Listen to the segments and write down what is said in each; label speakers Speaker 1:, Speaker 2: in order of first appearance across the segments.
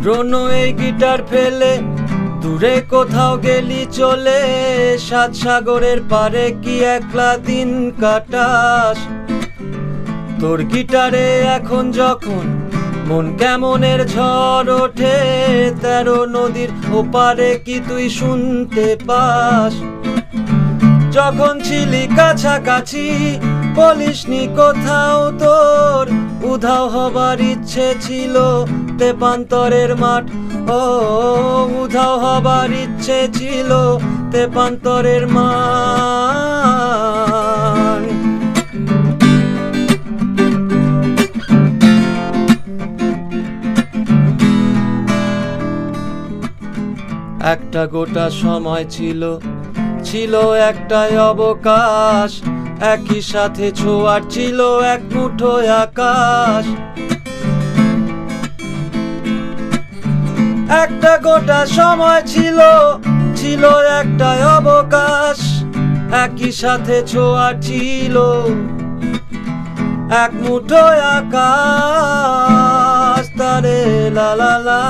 Speaker 1: রোনো এই গিটার ফেলে দূরে কোথাও গেলি চলে, সাত সাগরের পারে কি একলা দিন কাটাস? তোর গিটারে এখন যখন মন কেমনের ঝড় ওঠে, 13 নদীর ওপারে কি তুই শুনতে পাস? যখন ছিলি কাছাকাছি বলিসনি কোথাও তোর উধাও হবার ইচ্ছে ছিল, তেপান্তরের মাঠ, ও উধাও হবার ইচ্ছে ছিল তেপান্তরের মাঠ। একটা গোটা সময় ছিল, ছিল একটাই অবকাশ, একই সাথে ছোঁয়ার ছিল এক মুঠো আকাশ। একটা গোটা সময় ছিল, ছিল একটাই অবকাশ, একই সাথে ছোঁয়ার ছিল এক মুঠো আকাশ। তারে লা লা লা।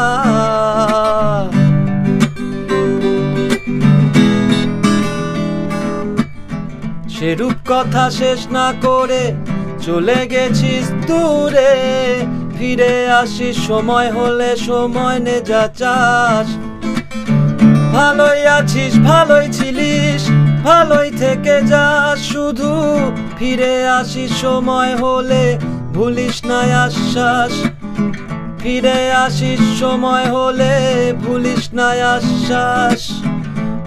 Speaker 1: সেরূপ কথা শেষ না করে চলে গেছিস দূরে, ফিরে আসিস সময় হলে, সময় নে যা চাস। ভালোই আছিস, ভালোই ছিলিস, ভালোই থেকে যাস শুধু, ফিরে আসিস সময় হলে, ভুলিস না আশ্বাস। ফিরে আসিস সময় হলে, ভুলিস না আশ্বাস।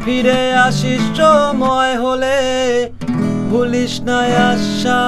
Speaker 1: ফিরে আসিস সময় হলে, ভুলিস না আশ্বাস।